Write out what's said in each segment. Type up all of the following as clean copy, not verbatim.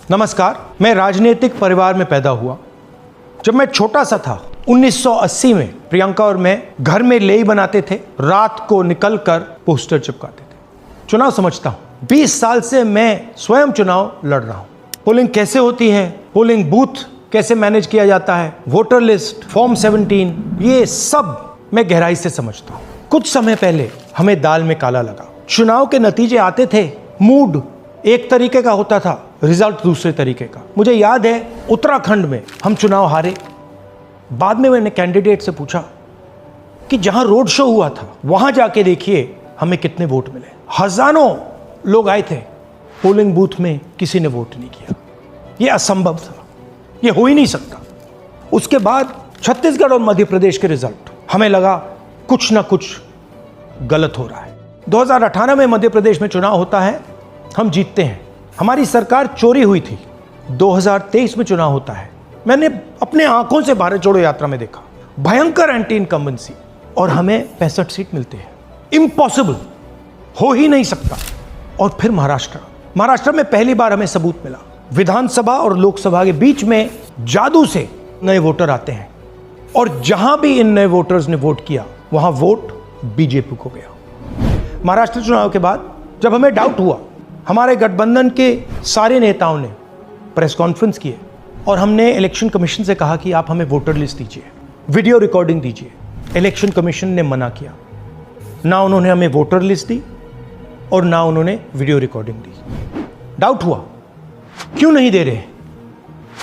नमस्कार, मैं राजनीतिक परिवार में पैदा हुआ। जब मैं छोटा सा था 1980 में प्रियंका और मैं घर में लेई बनाते थे, रात को निकलकर पोस्टर चिपकाते थे। चुनाव समझता हूं, 20 साल से मैं स्वयं चुनाव लड़ रहा हूं। पोलिंग कैसे होती है, पोलिंग बूथ कैसे मैनेज किया जाता है, वोटर लिस्ट, फॉर्म 17, ये सब मैं गहराई से समझता हूं। कुछ समय पहले हमें दाल में काला लगा। चुनाव के नतीजे आते थे, मूड एक तरीके का होता था, रिजल्ट दूसरे तरीके का। मुझे याद है उत्तराखंड में हम चुनाव हारे। बाद में मैंने कैंडिडेट से पूछा कि जहां रोड शो हुआ था वहां जाके देखिए हमें कितने वोट मिले। हजारों लोग आए थे, पोलिंग बूथ में किसी ने वोट नहीं किया। यह असंभव था, यह हो ही नहीं सकता। उसके बाद छत्तीसगढ़ और मध्य प्रदेश के रिजल्ट, हमें लगा कुछ ना कुछ गलत हो रहा है। 2018 में मध्य प्रदेश में चुनाव होता है, हम जीतते हैं। हमारी सरकार चोरी हुई थी। 2023 में चुनाव होता है, मैंने अपने आंखों से भारत जोड़ो यात्रा में देखा, भयंकर एंटी इनकम्बेंसी, और हमें 65 सीट मिलते हैं। इम्पॉसिबल, हो ही नहीं सकता। और फिर महाराष्ट्र में पहली बार हमें सबूत मिला। विधानसभा और लोकसभा के बीच में जादू से नए वोटर आते हैं, और जहां भी इन नए वोटर्स ने वोट किया वहां वोट बीजेपी को गया। महाराष्ट्र चुनाव के बाद जब हमें डाउट हुआ, हमारे गठबंधन के सारे नेताओं ने प्रेस कॉन्फ्रेंस किए और हमने इलेक्शन कमीशन से कहा कि आप हमें वोटर लिस्ट दीजिए, वीडियो रिकॉर्डिंग दीजिए। इलेक्शन कमीशन ने मना किया। ना उन्होंने हमें वोटर लिस्ट दी और ना उन्होंने वीडियो रिकॉर्डिंग दी। डाउट हुआ, क्यों नहीं दे रहे,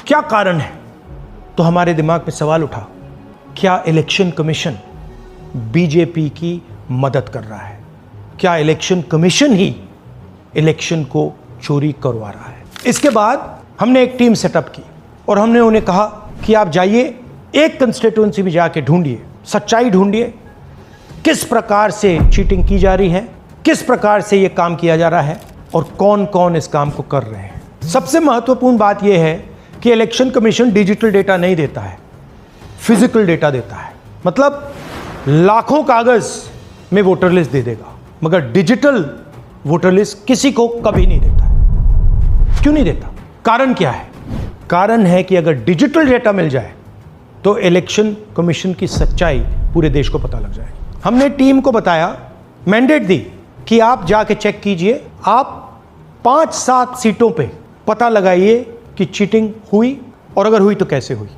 क्या कारण है? तो हमारे दिमाग में सवाल उठा, क्या इलेक्शन कमीशन बीजेपी की मदद कर रहा है? क्या इलेक्शन कमीशन ही इलेक्शन को चोरी करवा रहा है? इसके बाद हमने एक टीम सेटअप की और हमने उन्हें कहा कि आप जाइए, एक कंस्टिट्यूएंसी में जाके ढूंढिए, सच्चाई ढूंढिए, किस प्रकार से चीटिंग की जा रही है, किस प्रकार से ये काम किया जा रहा है और कौन कौन इस काम को कर रहे हैं। सबसे महत्वपूर्ण बात यह है कि इलेक्शन कमीशन डिजिटल डेटा नहीं देता है, फिजिकल डेटा देता है। मतलब लाखों कागज में वोटर लिस्ट दे देगा, मगर डिजिटल वोटर लिस्ट किसी को कभी नहीं देता है। क्यों नहीं देता? कारण क्या है? कारण है कि अगर डिजिटल डेटा मिल जाए तो इलेक्शन कमीशन की सच्चाई पूरे देश को पता लग जाए। हमने टीम को बताया, मैंडेट दी कि आप जाके चेक कीजिए, आप 5-7 सीटों पे पता लगाइए कि चीटिंग हुई, और अगर हुई तो कैसे हुई।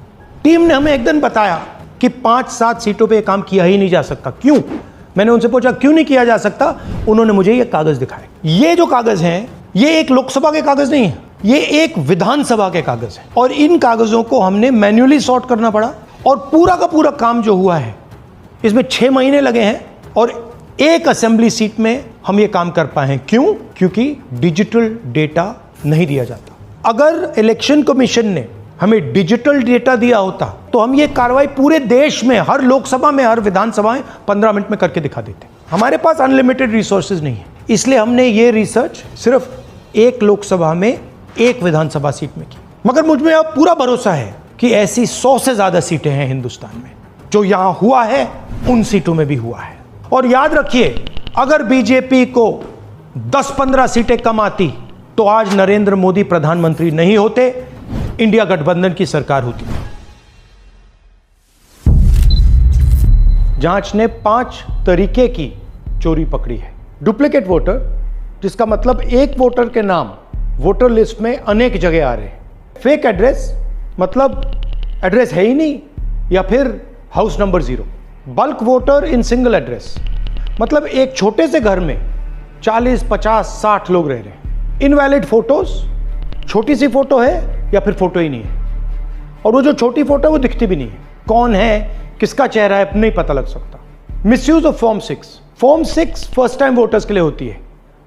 टीम ने हमें एक दिन बताया कि 5-7 सीटों पे काम किया ही नहीं जा सकता। क्यों? मैंने उनसे पूछा क्यों नहीं किया जा सकता। उन्होंने मुझे ये कागज दिखाए। ये जो कागज हैं, ये एक लोकसभा के कागज नहीं है, ये एक विधानसभा के कागज हैं, और इन कागजों को हमने मैन्युअली सॉर्ट करना पड़ा। और पूरा का पूरा काम जो हुआ है, इसमें 6 महीने लगे हैं, और एक असेंबली सीट में हम ये काम कर पाए हैं। क्यों? क्योंकि डिजिटल डेटा नहीं दिया जाता। अगर इलेक्शन कमीशन ने हमें डिजिटल डेटा दिया होता तो हम ये कार्रवाई पूरे देश में, हर लोकसभा में, हर विधानसभा में 15 मिनट में करके दिखा देते। हमारे पास अनलिमिटेड रिसोर्सेज नहीं है, इसलिए हमने ये रिसर्च सिर्फ एक लोकसभा में, एक विधानसभा सीट में की। मगर मुझ में अब पूरा भरोसा है कि ऐसी 100 से ज्यादा सीटें हैं हिंदुस्तान में। जो यहां हुआ है उन सीटों में भी हुआ है। और याद रखिए, अगर बीजेपी को 10-15 सीटें कम आती तो आज नरेंद्र मोदी प्रधानमंत्री नहीं होते, इंडिया गठबंधन की सरकार होती। जांच ने 5 तरीके की चोरी पकड़ी है। डुप्लीकेट वोटर, जिसका मतलब एक वोटर के नाम वोटर लिस्ट में अनेक जगह आ रहे हैं। फेक एड्रेस, मतलब एड्रेस है ही नहीं या फिर house number 0। Bulk voter in single address, मतलब एक छोटे से घर में 40, 50, 60 लोग रह रहे हैं। इनवैलिड फोटोज, छोटी सी फोटो है या फिर फोटो ही नहीं है, और वो जो छोटी फोटो है वो दिखती भी नहीं है। कौन है, किसका चेहरा है, नहीं पता लग सकता। Misuse of form 6। Form 6 first time voters के लिए होती है,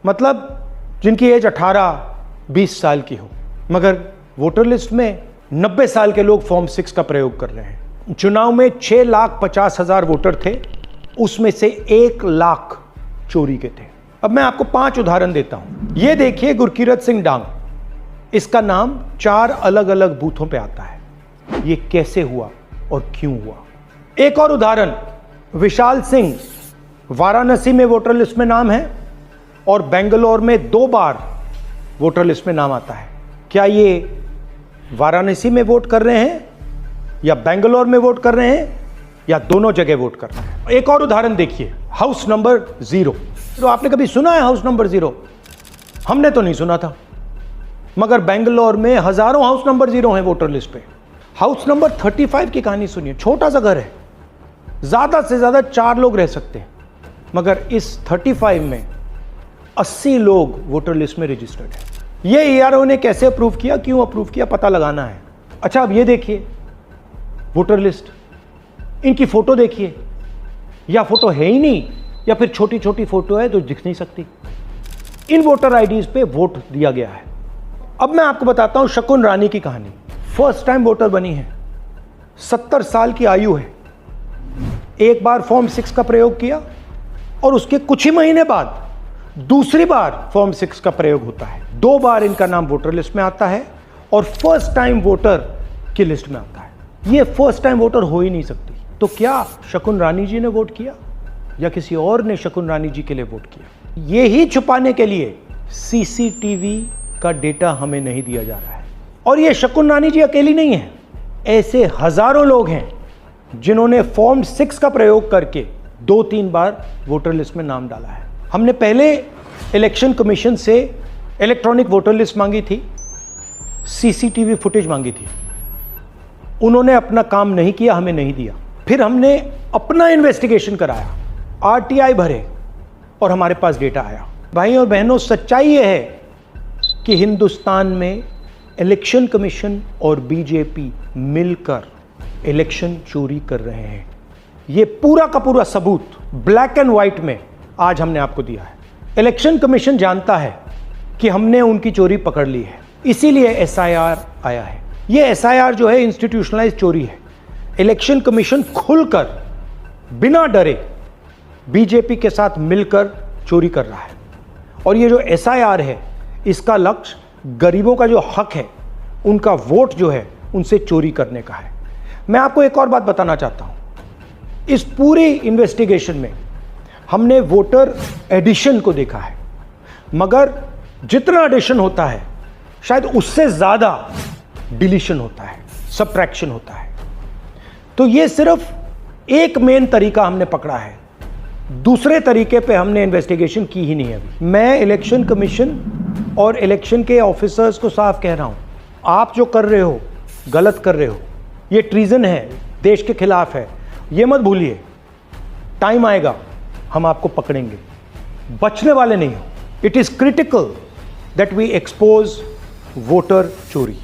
मतलब जिनकी एज 18-20 साल की हो, मगर वोटर लिस्ट में 90 साल के लोग फॉर्म 6 का प्रयोग कर रहे हैं। चुनाव में 6,50,000 वोटर थे, उसमें से 1 लाख चोरी के थे। अब मैं आपको 5 उदाहरण देता हूं। ये देखिए, गुरकीरत सिंह डांग, इसका नाम 4 अलग अलग बूथों पे आता है। ये कैसे हुआ और क्यों हुआ? एक और उदाहरण, विशाल सिंह, वाराणसी में वोटर लिस्ट में नाम है और बेंगलोर में 2 बार वोटर लिस्ट में नाम आता है। क्या ये वाराणसी में वोट कर रहे हैं या बेंगलोर में वोट कर रहे हैं या दोनों जगह वोट कर रहे हैं? एक और उदाहरण देखिए, हाउस नंबर 0। तो आपने कभी सुना है हाउस नंबर 0? हमने तो नहीं सुना था, मगर बेंगलोर में हजारों हाउस नंबर 0 हैं वोटर लिस्ट पे। हाउस नंबर 35 की कहानी सुनिए। छोटा सा घर है, ज्यादा से ज्यादा 4 लोग रह सकते हैं, मगर इस 35 में 80 लोग वोटर लिस्ट में रजिस्टर्ड है। ये ईआरओ ने कैसे अप्रूव किया, क्यों अप्रूव किया, पता लगाना है। अच्छा, अब ये देखिए वोटर लिस्ट, इनकी फोटो देखिए, या फोटो है ही नहीं या फिर छोटी छोटी फोटो है जो दिख नहीं सकती। इन वोटर आईडीज पे वोट दिया गया है। अब मैं आपको बताता हूं शकुन रानी की कहानी। फर्स्ट टाइम वोटर बनी है, 70 साल की आयु है। एक बार फॉर्म 6 का प्रयोग किया और उसके कुछ ही महीने बाद दूसरी बार फॉर्म 6 का प्रयोग होता है। 2 बार इनका नाम वोटर लिस्ट में आता है और फर्स्ट टाइम वोटर की लिस्ट में आता है। ये फर्स्ट टाइम वोटर हो ही नहीं सकती। तो क्या शकुन रानी जी ने वोट किया या किसी और ने शकुन रानी जी के लिए वोट किया? ये ही छुपाने के लिए सीसीटीवी का डेटा हमें नहीं दिया जा रहा है। और ये शकुन रानी जी अकेली नहीं है, ऐसे हजारों लोग हैं जिन्होंने फॉर्म 6 का प्रयोग करके 2-3 बार वोटर लिस्ट में नाम डाला है। हमने पहले इलेक्शन कमीशन से इलेक्ट्रॉनिक वोटर लिस्ट मांगी थी, सीसीटीवी फुटेज मांगी थी। उन्होंने अपना काम नहीं किया, हमें नहीं दिया। फिर हमने अपना इन्वेस्टिगेशन कराया, आरटीआई भरे और हमारे पास डेटा आया। भाई और बहनों, सच्चाई यह है कि हिंदुस्तान में इलेक्शन कमीशन और बीजेपी मिलकर इलेक्शन चोरी कर रहे हैं। ये पूरा का पूरा सबूत ब्लैक एंड व्हाइट में आज हमने आपको दिया है। इलेक्शन कमीशन जानता है कि हमने उनकी चोरी पकड़ ली है, इसीलिए एसआईआर आया है। ये एसआईआर जो है इंस्टीट्यूशनलाइज चोरी है। इलेक्शन कमीशन खुलकर बिना डरे बीजेपी के साथ मिलकर चोरी कर रहा है। और ये जो एसआईआर है, इसका लक्ष्य गरीबों का जो हक है, उनका वोट जो है, उनसे चोरी करने का है। मैं आपको एक और बात बताना चाहता हूं। इस पूरी इन्वेस्टिगेशन में हमने वोटर एडिशन को देखा है, मगर जितना एडिशन होता है शायद उससे ज्यादा डिलीशन होता है, सबट्रैक्शन होता है। तो ये सिर्फ एक मेन तरीका हमने पकड़ा है, दूसरे तरीके पे हमने इन्वेस्टिगेशन की ही नहीं है अभी। मैं इलेक्शन कमीशन और इलेक्शन के ऑफिसर्स को साफ कह रहा हूं, आप जो कर रहे हो गलत कर रहे हो, ये ट्रीजन है, देश के खिलाफ है। ये मत भूलिए, टाइम आएगा हम आपको पकड़ेंगे, बचने वाले नहीं हो। It is critical that we expose voter चोरी।